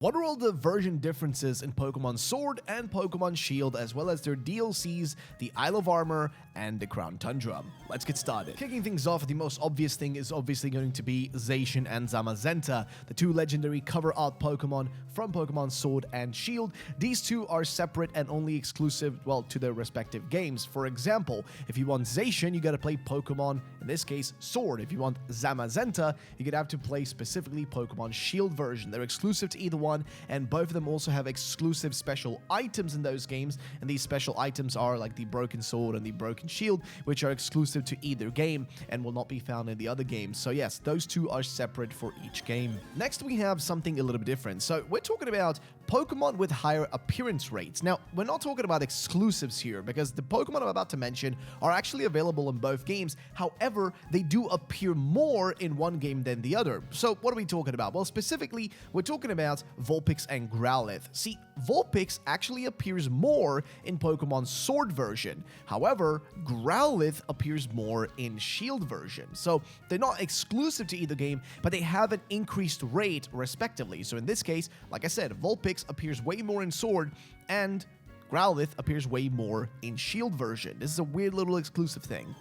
What are all the version differences in Pokemon Sword and Pokemon Shield, as well as their DLCs, the Isle of Armor, and the Crown Tundra? Let's get started. Kicking things off, the most obvious thing is obviously going to be Zacian and Zamazenta, the two legendary cover art Pokemon from Pokemon Sword and Shield. These two are separate and only exclusive, well, to their respective games. For example, if you want Zacian, you gotta play Pokemon, in this case, Sword. If you want Zamazenta, you're gonna have to play specifically Pokemon Shield version. They're exclusive to either one, and both of them also have exclusive special items in those games, and these special items are like the Broken Sword and the Broken Shield, which are exclusive to either game and will not be found in the other games. So yes, those two are separate for each game. Next, we have something a little bit different. So we're talking about Pokemon with higher appearance rates. Now, we're not talking about exclusives here, because the Pokemon I'm about to mention are actually available in both games. However, they do appear more in one game than the other. So what are we talking about? Well, specifically, we're talking about Vulpix and Growlithe. See, Vulpix actually appears more in Pokemon Sword version. However, Growlithe appears more in Shield version. So they're not exclusive to either game, but they have an increased rate respectively. So in this case, like I said, Vulpix appears way more in Sword, and Growlithe appears way more in Shield version. This is a weird little exclusive thing.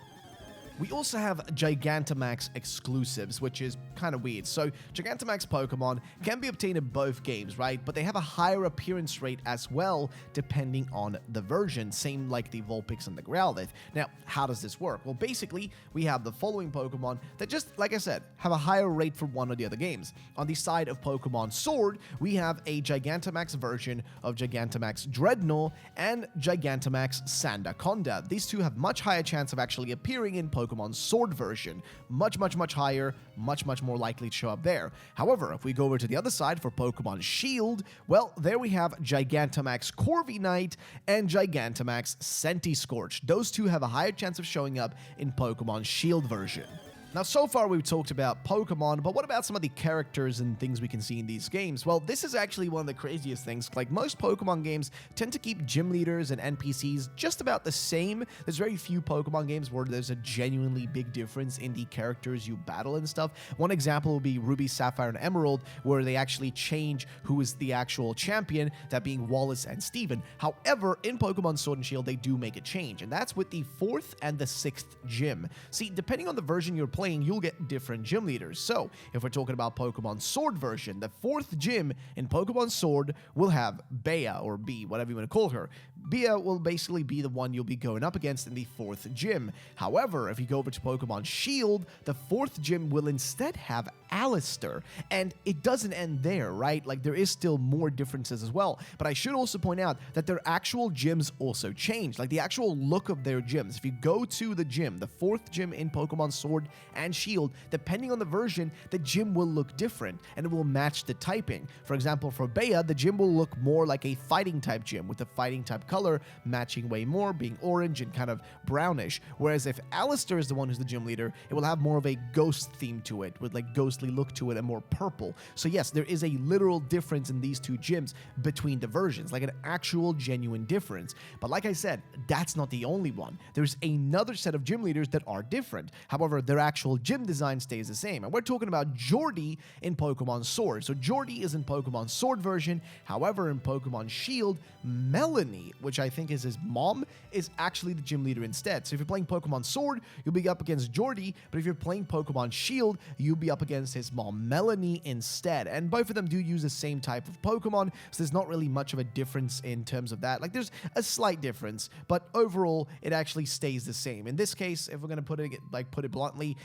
We also have Gigantamax exclusives, which is kind of weird. So Gigantamax Pokemon can be obtained in both games, right? But they have a higher appearance rate as well, depending on the version, same like the Vulpix and the Growlithe. Now, how does this work? Well, basically, we have the following Pokemon that just, like I said, have a higher rate for one or the other games. On the side of Pokemon Sword, we have a Gigantamax version of Gigantamax Dreadnought and Gigantamax Sandaconda. These two have much higher chance of actually appearing in Pokemon Sword version. Much higher, much more likely to show up there. However, if we go over to the other side for Pokemon Shield, well, there we have Gigantamax Corviknight and Gigantamax Centiskorch. Those two have a higher chance of showing up in Pokemon Shield version. Now, so far we've talked about Pokemon, but what about some of the characters and things we can see in these games? Well, this is actually one of the craziest things. Like, most Pokemon games tend to keep gym leaders and NPCs just about the same. There's very few Pokemon games where there's a genuinely big difference in the characters you battle and stuff. One example would be Ruby, Sapphire, and Emerald, where they actually change who is the actual champion, that being Wallace and Steven. However, in Pokemon Sword and Shield, they do make a change, and that's with the 4th and the 6th gym. See, depending on the version you're playing, you'll get different gym leaders. So, if we're talking about Pokemon Sword version, the 4th gym in Pokemon Sword will have Bea, or B, whatever you want to call her. Bea will basically be the one you'll be going up against in the 4th gym. However, if you go over to Pokemon Shield, the 4th gym will instead have Alistair. And it doesn't end there, right? Like, there is still more differences as well. But I should also point out that their actual gyms also change. Like, the actual look of their gyms. If you go to the gym, the 4th gym in Pokemon Sword and Shield, depending on the version, the gym will look different and it will match the typing. For example, for Bea, the gym will look more like a fighting type gym, with the fighting type color matching way more, being orange and kind of brownish. Whereas if Alistair is the one who's the gym leader, it will have more of a ghost theme to it, with like ghostly look to it and more purple. So yes, there is a literal difference in these two gyms between the versions, like an actual genuine difference. But like I said, that's not the only one. There's another set of gym leaders that are different. However, their actual gym design stays the same. And we're talking about Jordy in Pokemon Sword. So Jordy is in Pokemon Sword version. However, in Pokemon Shield, Melanie, which I think is his mom, is actually the gym leader instead. So if you're playing Pokemon Sword, you'll be up against Jordy, but if you're playing Pokemon Shield, you'll be up against his mom, Melanie, instead. And both of them do use the same type of Pokemon, so there's not really much of a difference in terms of that. Like, there's a slight difference, but overall, it actually stays the same. In this case, if we're going to put it bluntly,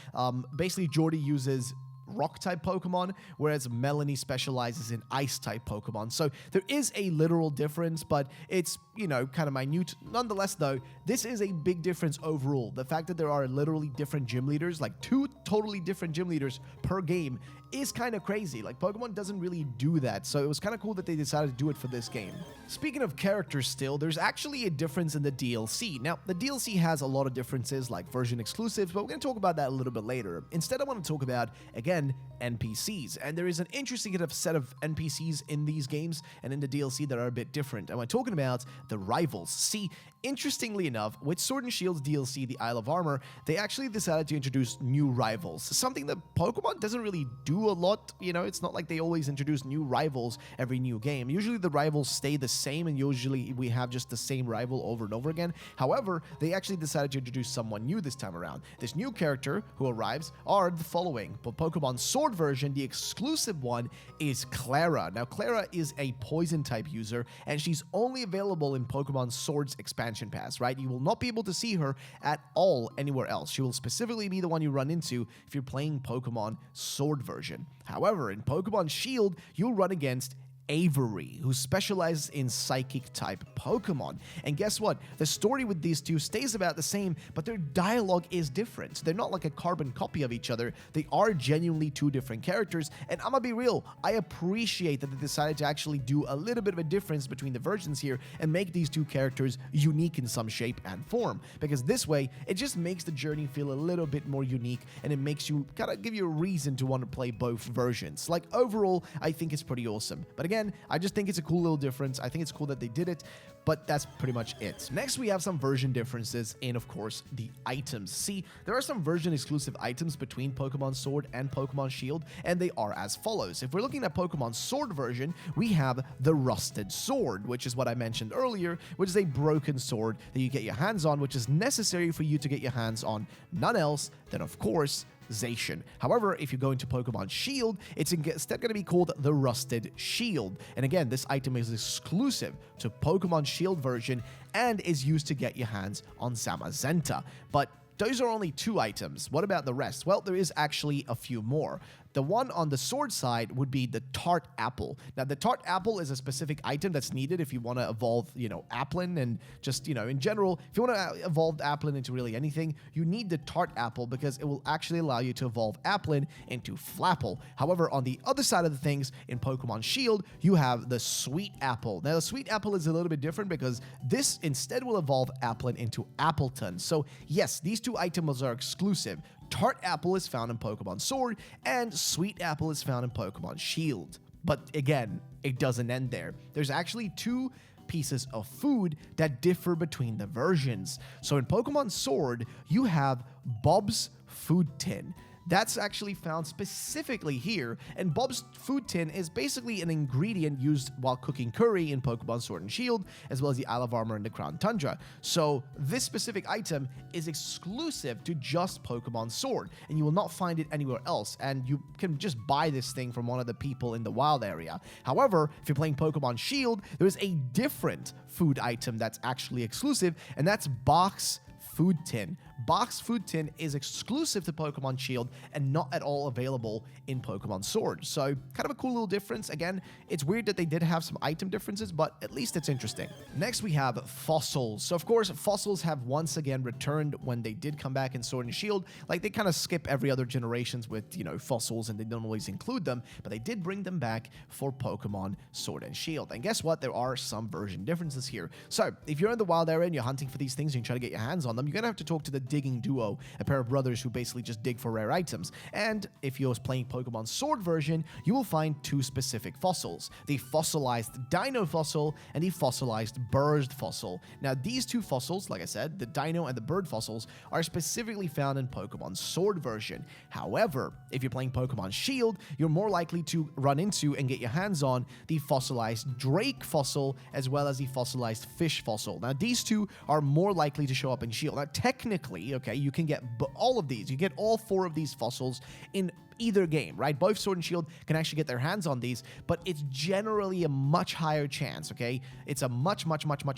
basically Jordy uses rock-type Pokemon, whereas Melanie specializes in ice-type Pokemon. So there is a literal difference, but it's, you know, kind of minute. Nonetheless, though, this is a big difference overall. The fact that there are literally different gym leaders, like 2 totally different gym leaders per game, is kind of crazy. Like, Pokemon doesn't really do that, so it was kind of cool that they decided to do it for this game. Speaking of characters still, there's actually a difference in the DLC. Now, the DLC has a lot of differences, like version exclusives, but we're going to talk about that a little bit later. Instead, I want to talk about, again, NPCs. And there is an interesting set of NPCs in these games and in the DLC that are a bit different. And we're talking about the rivals. See, interestingly enough, with Sword and Shield's DLC, the Isle of Armor, they actually decided to introduce new rivals, something that Pokemon doesn't really do do a lot. It's not like they always introduce new rivals every new game. Usually the rivals stay the same, and usually we have just the same rival over and over again. However, they actually decided to introduce someone new this time around. This new character who arrives are the following. For Pokemon Sword version, the exclusive one is Clara. Now, Clara is a poison type user, and she's only available in Pokemon Sword's expansion pass, right? You will not be able to see her at all anywhere else. She will specifically be the one you run into if you're playing Pokemon Sword version. However, in Pokemon Shield, you'll run against Avery, who specializes in psychic type Pokemon. And guess what? The story with these two stays about the same, but their dialogue is different. They're not like a carbon copy of each other. They are genuinely two different characters. And I'm gonna be real, I appreciate that they decided to actually do a little bit of a difference between the versions here and make these two characters unique in some shape and form. Because this way, it just makes the journey feel a little bit more unique, and it makes you kind of give you a reason to want to play both versions. Like, overall, I think it's pretty awesome. But again, I just think it's a cool little difference. I think it's cool that they did it, but that's pretty much it. Next, we have some version differences in, of course, the items. See, there are some version exclusive items between Pokemon Sword and Pokemon Shield, and they are as follows. If we're looking at Pokemon Sword version, we have the Rusted Sword, which is what I mentioned earlier, which is a broken sword that you get your hands on, which is necessary for you to get your hands on none else than, of course, Zacian. However, if you go into Pokemon Shield, it's instead going to be called the Rusted Shield. And again, this item is exclusive to Pokemon Shield version and is used to get your hands on Zamazenta. But those are only 2 items. What about the rest? Well, there is actually a few more. The one on the sword side would be the Tart Apple. Now, the Tart Apple is a specific item that's needed if you want to evolve, Applin, and just, in general, if you want to evolve Applin into really anything, you need the Tart Apple because it will actually allow you to evolve Applin into Flapple. However, on the other side of the things, in Pokemon Shield, you have the Sweet Apple. Now, the Sweet Apple is a little bit different because this instead will evolve Applin into Appleton. So, yes, these 2 items are exclusive. Tart Apple is found in Pokemon Sword, and Sweet Apple is found in Pokemon Shield. But again, it doesn't end there. There's actually 2 pieces of food that differ between the versions. So in Pokemon Sword, you have Bob's Food Tin. That's actually found specifically here, and Bob's Food Tin is basically an ingredient used while cooking curry in Pokemon Sword and Shield, as well as the Isle of Armor and the Crown Tundra. So this specific item is exclusive to just Pokemon Sword, and you will not find it anywhere else, and you can just buy this thing from one of the people in the wild area. However, if you're playing Pokemon Shield, there is a different food item that's actually exclusive, and that's Box Food Tin. Box Food Tin is exclusive to Pokemon Shield and not at all available in Pokemon Sword. So kind of a cool little difference. Again, it's weird that they did have some item differences, but at least it's interesting. Next, we have fossils. So of course, fossils have once again returned when they did come back in Sword and Shield. Like, they kind of skip every other generations with, fossils, and they don't always include them, but they did bring them back for Pokemon Sword and Shield. And guess what? There are some version differences here. So if you're in the wild area and you're hunting for these things and you try to get your hands on them, you're going to have to talk to the digging duo, a pair of brothers who basically just dig for rare items. And if you're playing Pokemon Sword version, you will find 2 specific fossils: the fossilized Dino fossil and the fossilized Bird fossil. Now, these 2 fossils, like I said, the Dino and the Bird fossils, are specifically found in Pokemon Sword version. However, if you're playing Pokemon Shield, you're more likely to run into and get your hands on the fossilized Drake fossil, as well as the fossilized Fish fossil. Now, these 2 are more likely to show up in Shield. Now, technically, okay, you can get all of these. You get all 4 of these fossils in either game, right? Both Sword and Shield can actually get their hands on these, but it's generally a much higher chance, okay? It's a much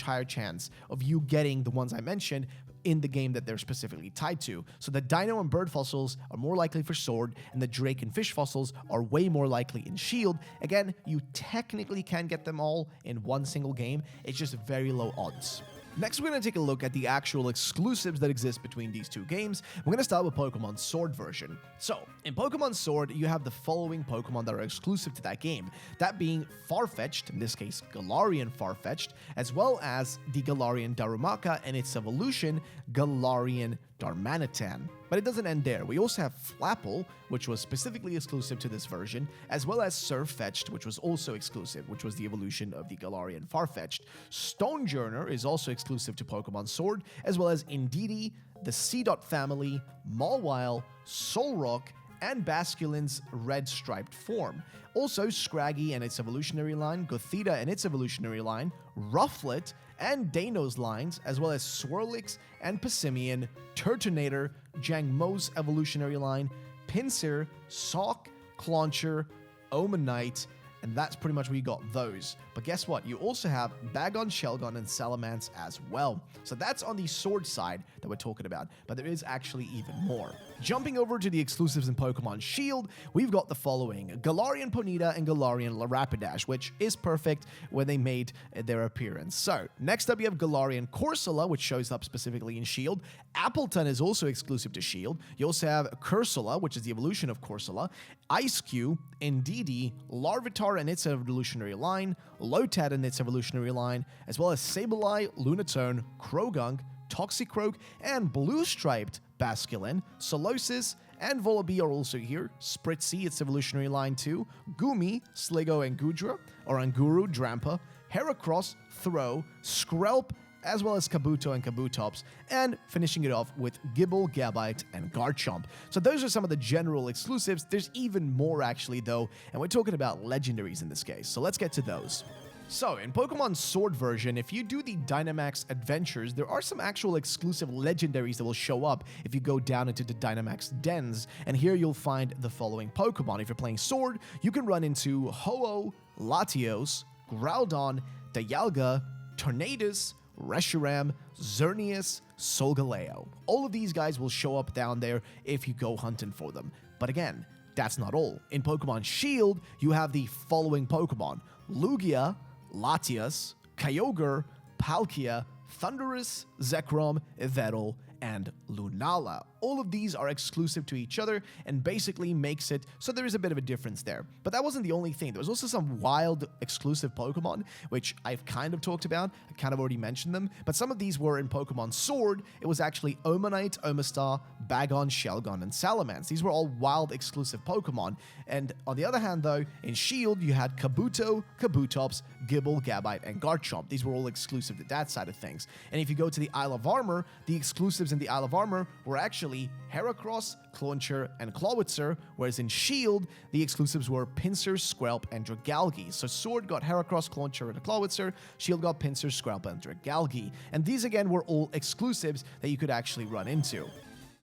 higher chance of you getting the ones I mentioned in the game that they're specifically tied to. So the Dino and Bird fossils are more likely for Sword, and the Drake and Fish fossils are way more likely in Shield. Again, you technically can get them all in one single game. It's just very low odds. Next, we're going to take a look at the actual exclusives that exist between these 2 games. We're going to start with Pokemon Sword version. So, in Pokemon Sword, you have the following Pokemon that are exclusive to that game. That being Farfetch'd, in this case Galarian Farfetch'd, as well as the Galarian Darumaka and its evolution, Galarian Darmanitan. But it doesn't end there. We also have Flapple, which was specifically exclusive to this version, as well as Surfetch'd, which was also exclusive, which was the evolution of the Galarian Farfetch'd. Stonejourner is also exclusive to Pokemon Sword, as well as Indeedee, the Seedot family, Mawile, Solrock, and Basculin's red striped form. Also, Scraggy and its evolutionary line, Gothita and its evolutionary line, Rufflet and Dano's lines, as well as Swirlix and Passimian, Turtonator, Jangmo's evolutionary line, Pinsir, Sock, Clauncher, Omanite, and that's pretty much where you got those. But guess what? You also have Bagon, Shelgon, and Salamence as well. So that's on the sword side that we're talking about, but there is actually even more. Jumping over to the exclusives in Pokemon Shield, we've got the following: Galarian Ponyta and Galarian Rapidash, which is perfect when they made their appearance. So next up, you have Galarian Corsola, which shows up specifically in Shield. Appleton is also exclusive to Shield. You also have Cursula, which is the evolution of Corsola, Ice-Cube, Indeedee, Larvitar and its evolutionary line, Lotad and its evolutionary line, as well as Sableye, Lunatone, Croagunk, Toxicroak, and blue-striped Basculin, Solosis, and Volibee are also here. Spritzy, its evolutionary line too, Gumi, Sligo and Gudra, Oranguru, Drampa, Heracross, Throw, Skrelp, as well as Kabuto and Kabutops, and finishing it off with Gible, Gabite, and Garchomp. So those are some of the general exclusives. There's even more actually though, and we're talking about legendaries in this case, so let's get to those. So, in Pokemon Sword version, if you do the Dynamax Adventures, there are some actual exclusive legendaries that will show up if you go down into the Dynamax Dens, and here you'll find the following Pokemon. If you're playing Sword, you can run into Ho-Oh, Latios, Groudon, Dialga, Tornadus, Reshiram, Xerneas, Solgaleo. All of these guys will show up down there if you go hunting for them. But again, that's not all. In Pokemon Shield, you have the following Pokemon: Lugia, Latias, Kyogre, Palkia, Thundurus, Zekrom, Yveltal, and Lunala. All of these are exclusive to each other and basically makes it so there is a bit of a difference there. But that wasn't the only thing. There was also some wild exclusive Pokemon, which I've kind of talked about. I kind of already mentioned them. But some of these were in Pokemon Sword. It was actually Omanite, Omastar, Bagon, Shelgon, and Salamence. These were all wild exclusive Pokemon. And on the other hand, though, in Shield, you had Kabuto, Kabutops, Gible, Gabite, and Garchomp. These were all exclusive to that side of things. And if you go to the Isle of Armor, the exclusives in the Isle of Armor were actually Heracross, Clauncher, and Clawitzer, whereas in Shield, the exclusives were Pinsir, Skrelp, and Dragalge. So Sword got Heracross, Clauncher, and Clawitzer, Shield got Pinsir, Skrelp, and Dragalge. And these again were all exclusives that you could actually run into.